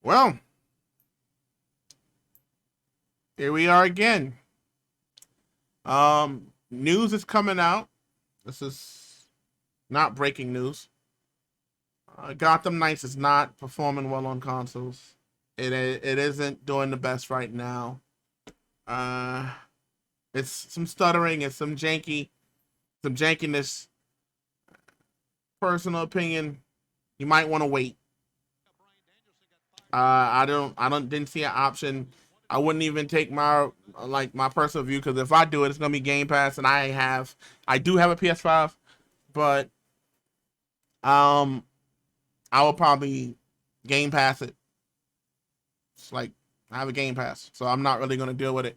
Well, here we are again. News is coming out. This is not breaking news. Gotham Knights is not performing well on consoles. It isn't doing the best right now. Uh, it's some stuttering, it's some jankiness. Personal opinion, you might want to wait. Didn't see an option. I wouldn't even take my personal view, because if I do it, it's gonna be Game Pass, and I do have a PS5, but um, I will probably Game Pass it. It's like I have a Game Pass, so I'm not really gonna deal with it.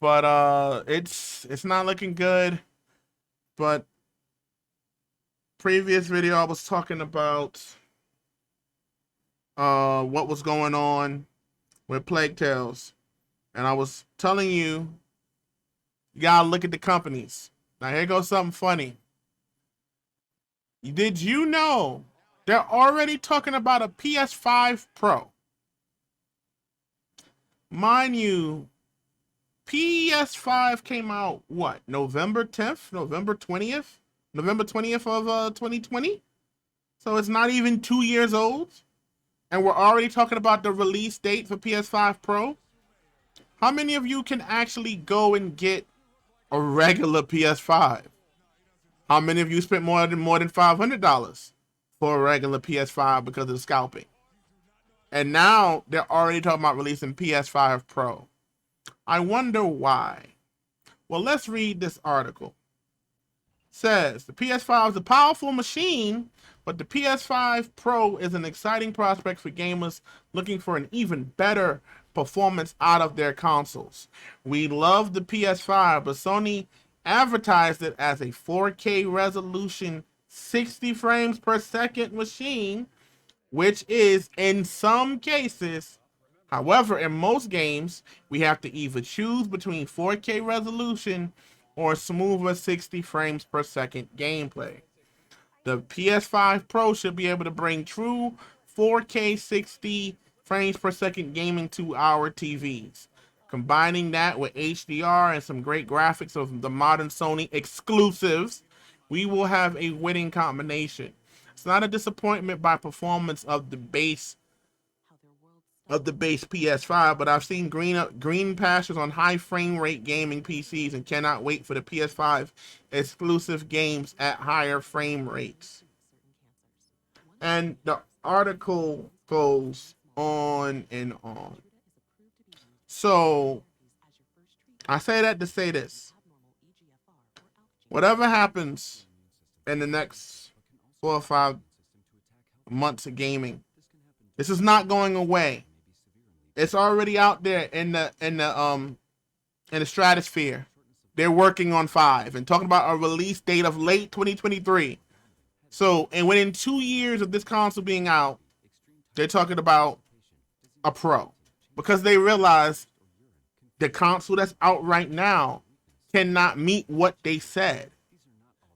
But it's not looking good. But previous video I was talking about what was going on with Plague Tales, and I was telling you, you gotta look at the companies. Now here goes something funny. Did you know they're already talking about a PS5 Pro? Mind you, PS5 came out what? November 10th, November 20th, November 20th of 2020. So it's not even 2 years old, and we're already talking about the release date for PS5 Pro. How many of you can actually go and get a regular PS5? How many of you spent more than $500 for a regular PS5 because of the scalping? And now they're already talking about releasing PS5 Pro. I wonder why. Well, let's read this article. It says the PS5 is a powerful machine, but the PS5 Pro is an exciting prospect for gamers looking for an even better performance out of their consoles. We love the PS5, but Sony advertised it as a 4K resolution 60 frames per second machine, which is in some cases. However, in most games, we have to either choose between 4K resolution or smoother 60 frames per second gameplay. The PS5 Pro should be able to bring true 4K 60 frames per second gaming to our TVs. Combining that with HDR and some great graphics of the modern Sony exclusives, we will have a winning combination. It's not a disappointment by performance of the base PS5, but I've seen green pastures on high frame rate gaming PCs and cannot wait for the PS5 exclusive games at higher frame rates. And the article goes on and on. So I say that to say this. Whatever happens in the next 4 or 5 months of gaming, this is not going away. It's already out there in the stratosphere. They're working on 5 and talking about a release date of late 2023. So, and within 2 years of this console being out, they're talking about a Pro, because they realize the console that's out right now cannot meet what they said.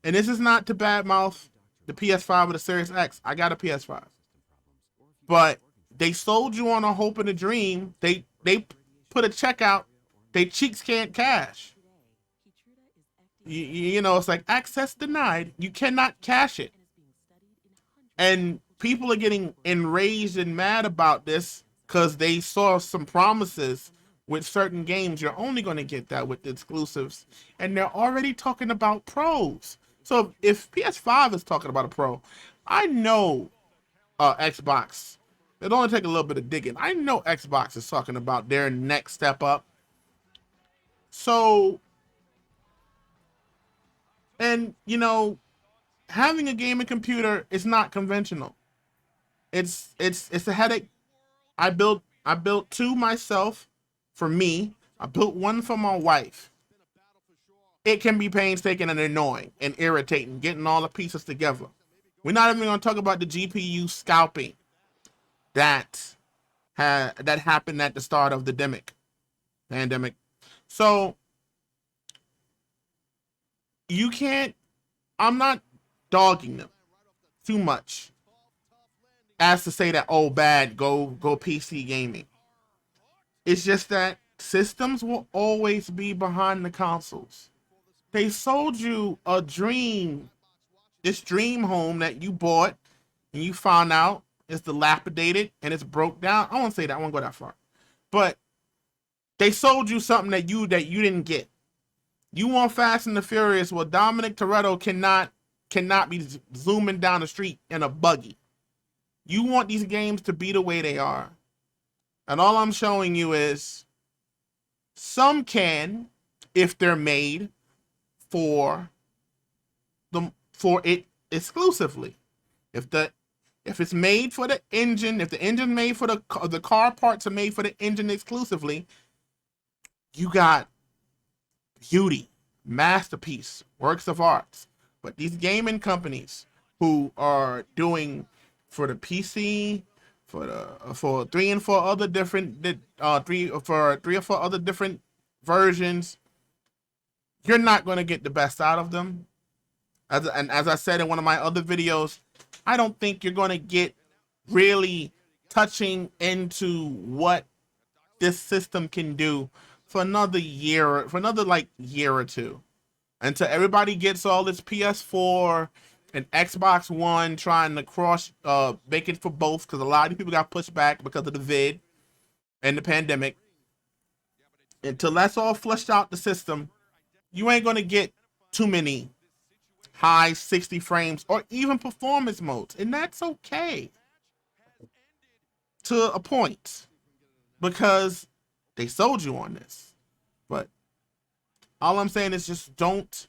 And this is not to badmouth the PS5 or the Series X. I got a PS5, but they sold you on a hope and a dream. They put a check out. They cheeks can't cash. You know, it's like access denied. You cannot cash it. And people are getting enraged and mad about this because they saw some promises with certain games. You're only going to get that with the exclusives. And they're already talking about pros. So if PS5 is talking about a pro, I know Xbox. It'll only take a little bit of digging. I know Xbox is talking about their next step up. So, and you know, having a gaming computer is not conventional. It's a headache. I built 2 myself for me. I built 1 for my wife. It can be painstaking and annoying and irritating getting all the pieces together. We're not even going to talk about the GPU scalping that that happened at the start of the pandemic. So you can't. I'm not dogging them too much. as to say that, oh, bad, go PC gaming. It's just that systems will always be behind the consoles. They sold you a dream, this dream home that you bought and you found out it's dilapidated and it's broke down. I won't say that, I won't go that far. But they sold you something that you didn't get. You want Fast and the Furious? Well, Dominic Toretto cannot be zooming down the street in a buggy. You want these games to be the way they are. And all I'm showing you is some can, if they're made for it exclusively. If it's made for the engine, if the engine made for the car parts are made for the engine exclusively, you got beauty, masterpiece, works of arts. But these gaming companies who are doing for the PC, for three or four other different versions, you're not going to get the best out of them. As I said in one of my other videos, I don't think you're going to get really touching into what this system can do for another year or two, until everybody gets all this PS4 and Xbox One trying to cross make it for both, because a lot of people got pushed back because of the vid and the pandemic. Until that's all flushed out the system, you ain't gonna get too many high 60 frames or even performance modes, and that's okay to a point, because they sold you on this. But all I'm saying is just don't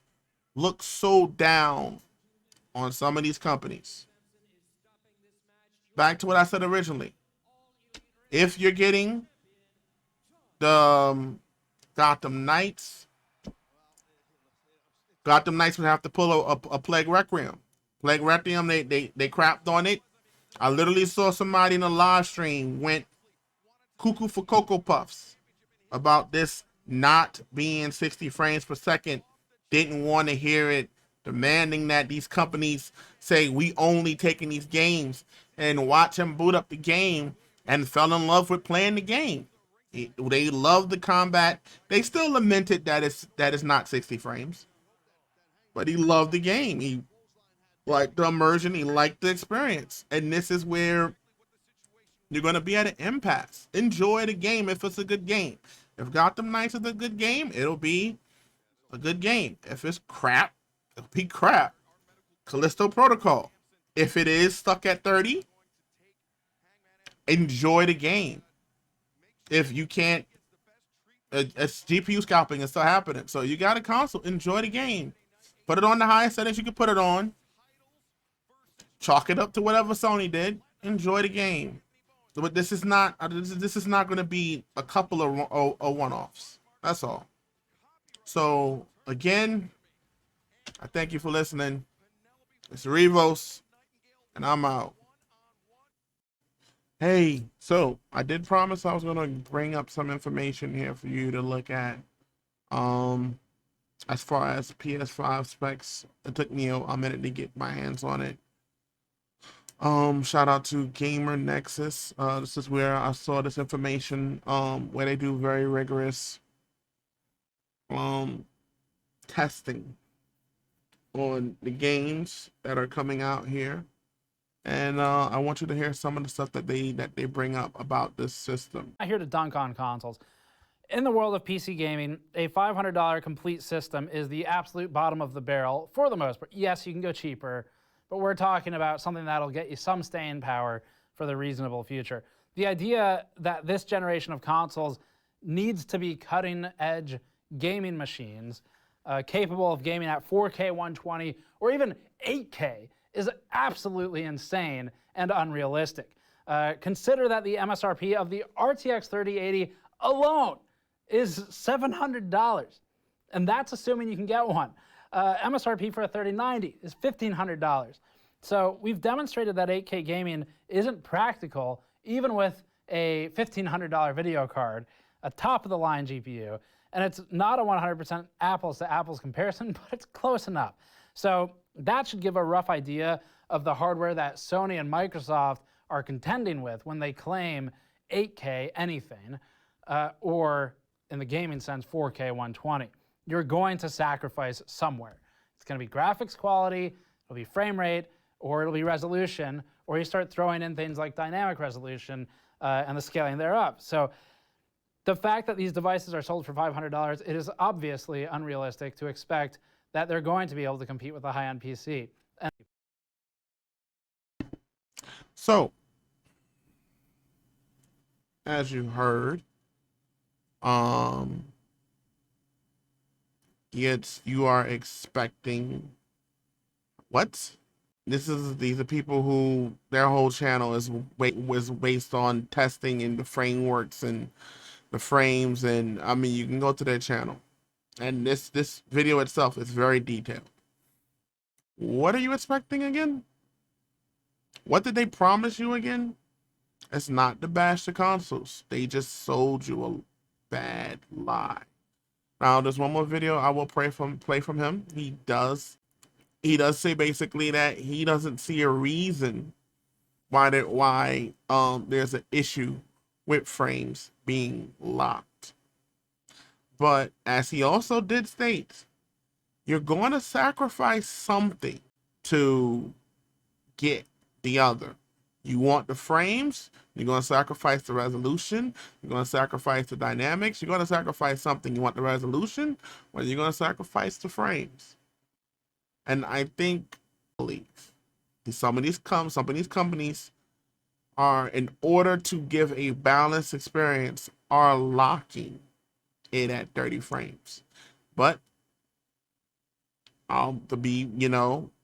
look so down on some of these companies. Back to what I said originally. If you're getting the Gotham Knights would have to pull a Plague Requiem. Plague Requiem, they crapped on it. I literally saw somebody in a live stream went cuckoo for Cocoa Puffs about this not being 60 frames per second, didn't want to hear it, demanding that these companies say we only taking these games, and watch him boot up the game and fell in love with playing the game. They love the combat. They still lamented that it's not 60 frames, but he loved the game. He liked the immersion. He liked the experience. And this is where you're going to be at an impasse. Enjoy the game if it's a good game. If Gotham Knights is a good game, it'll be a good game. If it's crap, it'll be crap. Callisto Protocol, if it is stuck at 30, enjoy the game. If you can't, it's GPU scalping is still happening. So you got a console, enjoy the game. Put it on the highest settings you can put it on. Chalk it up to whatever Sony did. Enjoy the game. But this is not going to be a couple of one-offs. That's all. So again, I thank you for listening. It's Revos, and I'm out. Hey, so I did promise I was going to bring up some information here for you to look at. As far as PS5 specs, it took me a minute to get my hands on it. Shout out to Gamer Nexus. This is where I saw this information, where they do very rigorous testing on the games that are coming out here. And I want you to hear some of the stuff that they bring up about this system. I'm here to dunk on consoles. In the world of PC gaming, a $500 complete system is the absolute bottom of the barrel for the most part. Yes, you can go cheaper, but we're talking about something that'll get you some staying power for the reasonable future. The idea that this generation of consoles needs to be cutting-edge gaming machines capable of gaming at 4K 120 or even 8K is absolutely insane and unrealistic. Consider that the MSRP of the RTX 3080 alone is $700, and that's assuming you can get one. MSRP for a 3090 is $1,500. So we've demonstrated that 8K gaming isn't practical, even with a $1,500 video card, a top-of-the-line GPU, and it's not a 100% apples-to-apples comparison, but it's close enough. So that should give a rough idea of the hardware that Sony and Microsoft are contending with when they claim 8K anything, or in the gaming sense, 4K 120. You're going to sacrifice somewhere. It's going to be graphics quality, it'll be frame rate, or it'll be resolution, or you start throwing in things like dynamic resolution and the scaling thereof. So the fact that these devices are sold for $500, it is obviously unrealistic to expect that they're going to be able to compete with a high-end PC. And So, as you heard, you are expecting what? These are people who their whole channel was based on testing and the frameworks and the frames, and I mean, you can go to their channel, and this video itself is very detailed. What are you expecting again? What did they promise you again? It's not to bash the consoles. They just sold you a bad lie. Now, there's one more video I will play from him. He does say basically that he doesn't see a reason why there's an issue with frames being locked. But as he also did state, you're going to sacrifice something to get the other. You want the frames, you're going to sacrifice the resolution, you're going to sacrifice the dynamics, you're going to sacrifice something. You want the resolution, or you're going to sacrifice the frames. And I think, some of these companies are, in order to give a balanced experience, are locking it at 30 frames. But to be,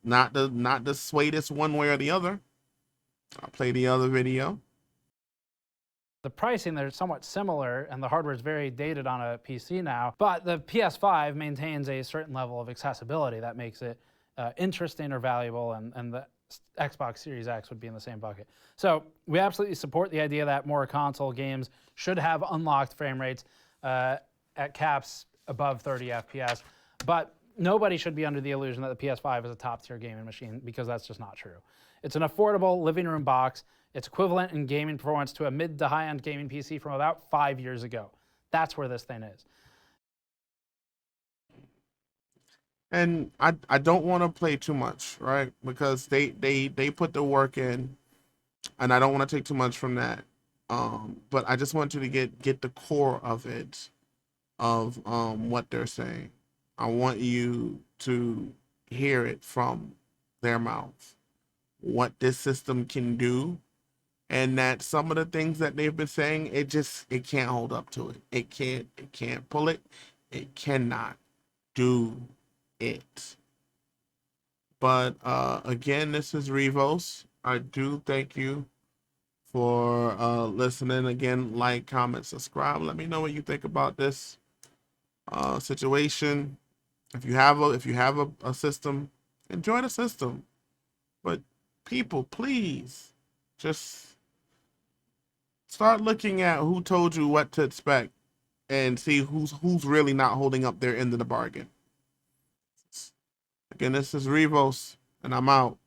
not to sway this one way or the other, I'll play the other video. the pricing, they're somewhat similar, and the hardware is very dated on a PC now, but the PS5 maintains a certain level of accessibility that makes it interesting or valuable, and the Xbox Series X would be in the same bucket. So we absolutely support the idea that more console games should have unlocked frame rates at caps above 30 FPS, but nobody should be under the illusion that the PS5 is a top-tier gaming machine, because that's just not true. It's an affordable living room box. It's equivalent in gaming performance to a mid to high-end gaming PC from about 5 years ago. That's where this thing is. And I don't want to play too much, right? Because they put the work in, and I don't want to take too much from that. But I just want you to get the core of it, of what they're saying. I want you to hear it from their mouth, what this system can do, and that some of the things that they've been saying, it can't hold up to it. It can't pull it. It cannot do it. But again, this is Revos. I do thank you for listening. Again, like, comment, subscribe. Let me know what you think about this situation. If you have a system, enjoy the system. But people, please just start looking at who told you what to expect and see who's really not holding up their end of the bargain. Again, this is Revos, and I'm out.